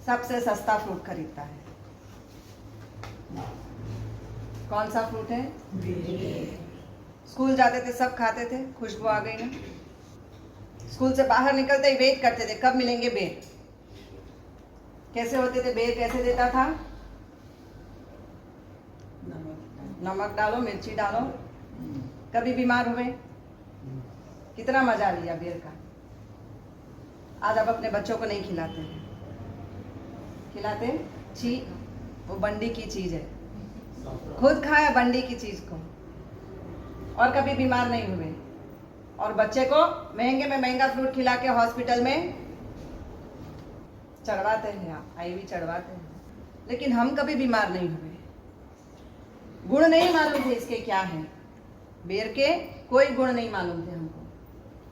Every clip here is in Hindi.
सबसे सस्ता फ्रूट खरीदता है? कौन सा फ्रूट है? स्कूल जाते थे सब खाते थे, खुशबू आ गई ना। स्कूल से बाहर निकलते ही वेट करते थे कब मिलेंगे बेर। कैसे होते थे बेर? कैसे देता था? नमक डालो, मिर्ची डालो। कभी बीमार हुए? कितना मजा लिया बेर का। आज आप अपने बच्चों को नहीं खिलाते हैं। खिलाते? छी, वो बंडी की चीज है। खुद खाया बंडी की चीज को और कभी बीमार नहीं हुए। और बच्चे को महंगे में महंगा फ्रूट खिला के हॉस्पिटल में चढ़वाते हैं, आप आईवी चढ़वाते हैं, लेकिन हम कभी बीमार नहीं हुए। गुण नहीं मालूम थे इसके क्या है, बेर के कोई गुण नहीं मालूम थे हमको,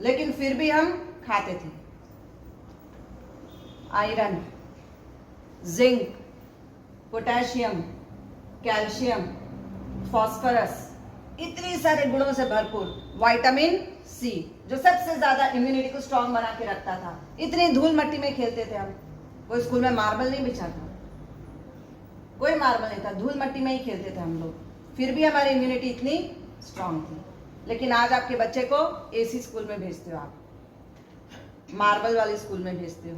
लेकिन फिर भी हम खाते थे। Iron, zinc, potassium, calcium, phosphorus, इतनी सारे गुणों से भरपूर विटामिन सी, जो सबसे ज्यादा इम्यूनिटी को स्ट्रांग बना के रखता था। इतनी धूल मट्टी में खेलते थे हम, कोई स्कूल में मार्बल नहीं बिछा था, कोई मार्बल नहीं था, धूल मट्टी में ही खेलते थे हम लोग, फिर भी हमारी इम्यूनिटी इतनी स्ट्रांग थी। लेकिन आज आपके बच्चे को एसी स्कूल में भेजते हो, आप मार्बल वाले स्कूल में भेजते हो,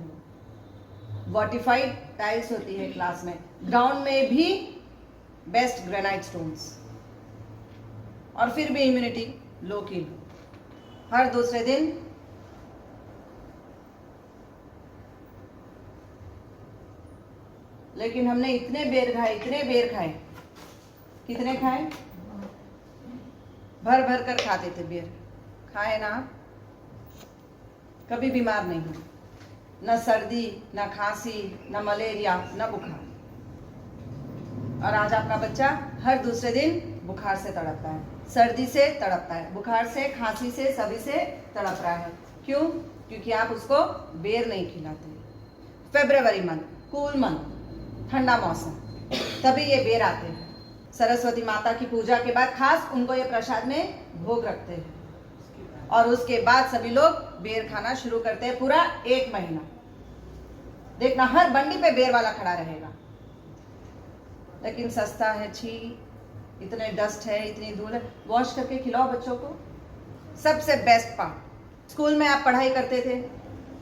वर्टिफाइड टाइल्स होती है क्लास में, ग्राउंड में भी बेस्ट ग्रेनाइट स्टोन्स, और फिर भी इम्यूनिटी लो की लो। हर दूसरे दिन लेकिन हमने इतने बेर खाए, इतने बेर खाए। कितने खाए? भर भर कर खाते थे बेर। खाए ना? कभी बीमार नहीं हुए, न सर्दी, न खांसी, न मलेरिया, न बुखार। और आज आपका बच्चा हर दूसरे दिन बुखार से तड़पता है, सर्दी से तड़पता है, बुखार से, खांसी से, सभी से तड़प रहा है। क्यों? क्योंकि आप उसको बेर नहीं खिलाते। फरवरी मंथ, कूल मंथ, ठंडा मौसम, तभी ये बेर आते हैं। सरस्वती माता की पूजा के बाद खास उनको ये प्रसाद में भोग रखते हैं, और उसके बाद सभी लोग बेर खाना शुरू करते हैं पूरा 1 महीना। देखना हर बंडी पे बेर वाला खड़ा रहेगा। लेकिन सस्ता है, छी, इतने डस्ट है, इतनी धूल है, वॉश करके खिलाओ बच्चों को। सबसे बेस्ट पार्ट, स्कूल में आप पढ़ाई करते थे,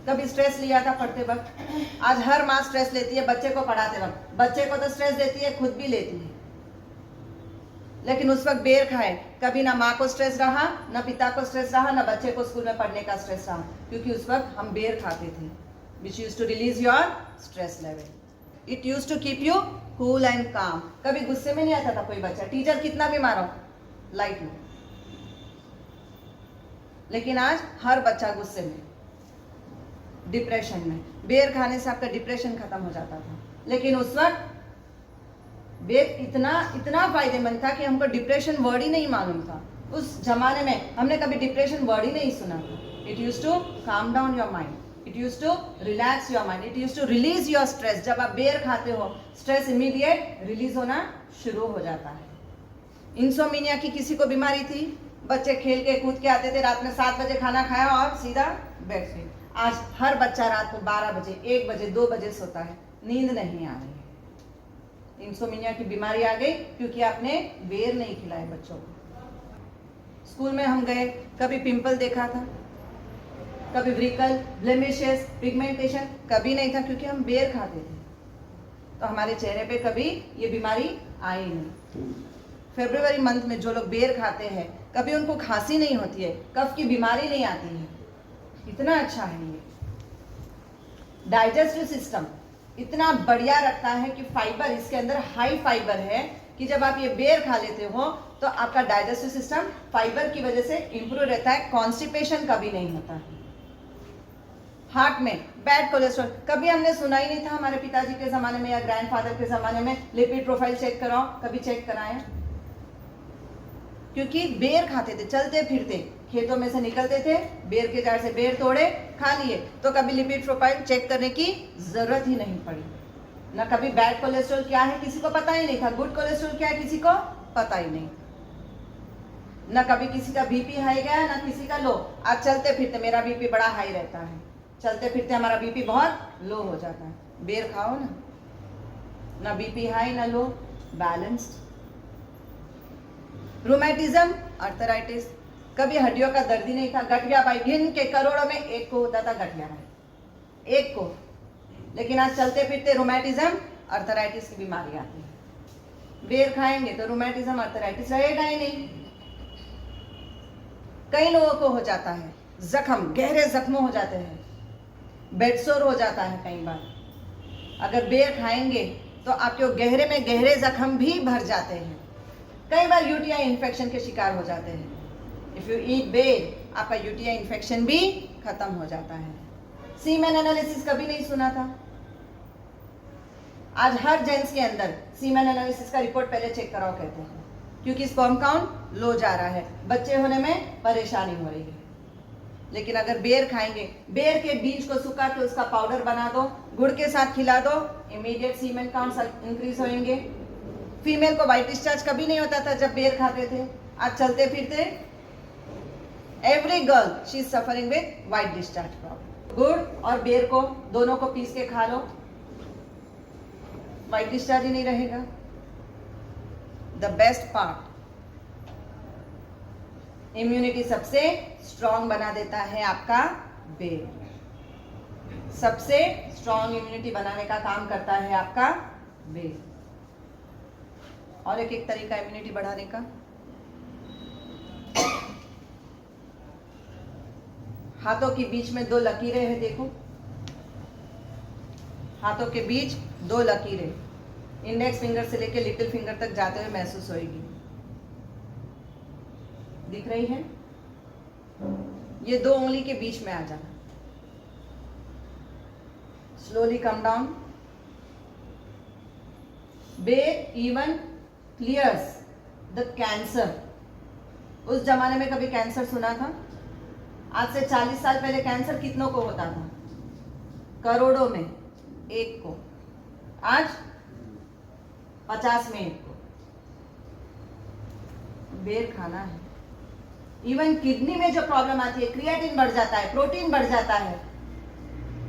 कभी स्ट्रेस लिया था पढ़ते वक्त? आज हर माँ स्ट्रेस लेती है बच्चे को पढ़ाते वक्त। बच्चे को तो स्ट्रेस देती है, खुद भी लेती है, लेकिन उस वक्त बेर खाए, कभी ना माँ को स्ट्रेस रहा, ना पिता को स्ट्रेस रहा, ना बच्चे को स्कूल में पढ़ने का स्ट्रेस रहा, क्योंकि उस वक्त हम बेर खाते थे, which use to release your stress level. It use to keep you cool and calm. कभी गुस्से में नहीं आता था कोई बच्चा, टीचर कितना भी मारो, लाइट में। लेकिन आज हर बच्चा गुस्से में, डिप्रेशन में। बेर खाने से आपका डिप्रेशन खत्म हो जाता था, लेकिन उस वक्त बेर इतना फायदेमंद था कि हमको डिप्रेशन वर्ड ही नहीं मालूम था। उस जमाने में हमने कभी डिप्रेशन वर्ड ही नहीं सुना था। It use to calm down your mind, it use to relax your mind, it use to release your stress. जब आप बेर खाते हो, स्ट्रेस इमीडिएट रिलीज होना शुरू हो जाता है। इंसोमिनिया की किसी को बीमारी थी? बच्चे खेल के कूद के आते थे, रात में 7 बजे खाना खाया और सीधा बेड पे। आज हर बच्चा रात को 12 बजे, 1 बजे, 2 बजे सोता है, नींद नहीं आ रही है। इंसोमिनिया की बीमारी आ गई क्योंकि आपने बेर नहीं खिलाए बच्चों को। स्कूल में हम गए, कभी पिंपल देखा था, कभी व्रिकल, ब्लेमिशेस, पिगमेंटेशन कभी नहीं था, क्योंकि हम बेर खाते थे। तो हमारे चेहरे पे कभी ये बीमारी आई नहीं। फरवरी मंथ में जो लोग बेर खाते हैं, कभी उनको खांसी नहीं होती है, कफ की बीमारी नहीं आती है। इतना अच्छा है ये। डाइजेस्टिव सिस्टम इतना बढ़िया रखता है कि फाइबर इसके अंदर हाई फाइबर है कि जब आप ये बेर खा लेते हो तो आपका डाइजेस्टिव सिस्टम फाइबर की वजह से इंप्रूव रहता है, कॉन्स्टिपेशन कभी नहीं होता है। हार्ट में बैड कोलेस्ट्रॉल कभी हमने सुना ही नहीं था हमारे पिताजी के जमाने में या ग्रैंडफादर के जमाने में, लिपिड प्रोफाइल चेक कराओ, कभी चेक कराया? क्योंकि बेर खाते थे, चलते फिरते खेतों में से निकलते थे, बेर के झाड़ से बेर तोड़े, खा लिए, तो कभी लिपिड प्रोफाइल चेक करने की जरूरत ही नहीं पड़ी। ना कभी बैड कोलेस्ट्रॉल क्या है किसी को पता ही नहीं था, गुड कोलेस्ट्रॉल क्या है किसी को पता ही नहीं। ना कभी किसी का बीपी हाई गया, ना किसी का लो। आज चलते फिरते मेरा बीपी बड़ा हाई रहता है, चलते फिरते हमारा बीपी बहुत लो हो जाता है। बेर खाओ ना बीपी हाई ना लो, बैलेंस्ड। रूमेटिज्म, अर्थराइटिस, कभी हड्डियों का दर्द ही नहीं था। गठिया भाई गिन के करोड़ों में एक को होता था गठिया भाई, एक को। लेकिन आज चलते फिरते रूमेटिज्म, अर्थराइटिस की बीमारी आती है। बेर खाएंगे तो रूमेटिज्म अर्थराइटिस रहेगा ही नहीं। कई लोगों को हो जाता है जख्म, गहरे जख्म हो जाते हैं, बेडसोर हो जाता है कई बार। अगर बेर खाएंगे तो आपके गहरे में गहरे जख्म भी भर जाते हैं। कई बार यूटीआई इन्फेक्शन के शिकार हो जाते हैं। इफ यू ईट बेर, आपका यूटीआई इन्फेक्शन भी खत्म हो जाता है। सीमेन एनालिसिस कभी नहीं सुना था। आज हर जेंट्स के अंदर सीमेन एनालिसिस का रिपोर्ट पहले चेक कराओ कहते हैं, क्योंकि स्पर्म काउंट लो जा रहा है, बच्चे होने में परेशानी हो रही है। लेकिन अगर बेर खाएंगे, बेर के बीज को सुखा के उसका पाउडर बना दो, गुड़ के साथ खिला दो, इमीडिएट सीमेन काउंट इंक्रीज होंगे। फीमेल को व्हाइट डिस्चार्ज कभी नहीं होता था जब बेर खाते थे। आज चलते फिरते every girl she is suffering with white discharge problem. गुड़ और बेर को दोनों को पीस के खा लो, व्हाइट डिस्चार्ज ही नहीं रहेगा। द बेस्ट पार्ट, इम्यूनिटी सबसे स्ट्रॉन्ग बना देता है आपका बेर। सबसे स्ट्रॉन्ग इम्यूनिटी बनाने का काम करता है आपका बेर। और एक तरीका इम्यूनिटी बढ़ाने का, हाथों के बीच में 2 लकीरें हैं, देखो हाथों के बीच 2 लकीरें, इंडेक्स फिंगर से लेकर लिटिल फिंगर तक जाते हुए महसूस होगी। दिख रही है? ये 2 उंगली के बीच में आ जाना। Slowly come down. बेर इवन क्लियर्स द कैंसर। उस जमाने में कभी कैंसर सुना था? आज से 40 साल पहले कैंसर कितनों को होता था? करोड़ों में एक को। आज 50 में एक को। बेर खाना है। इवन किडनी में जो प्रॉब्लम आती है, क्रिएटिन बढ़ जाता है, प्रोटीन बढ़ जाता है,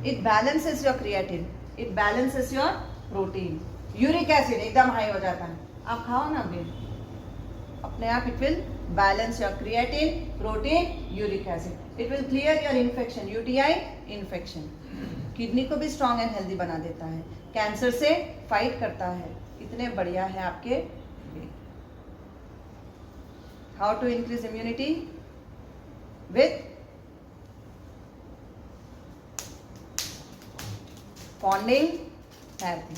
it balances your creatine, it balances your protein. Uric acid एकदम हाई हो जाता है, आप खाओ ना बेर, अपने आप it will balance your creatine, protein, uric acid. It will clear your infection, UTI infection. Kidney को भी स्ट्रॉन्ग एंड हेल्दी बना देता है, कैंसर से फाइट करता है। इतने बढ़िया है आपके बेर। How to increase immunity? With ponding therapy.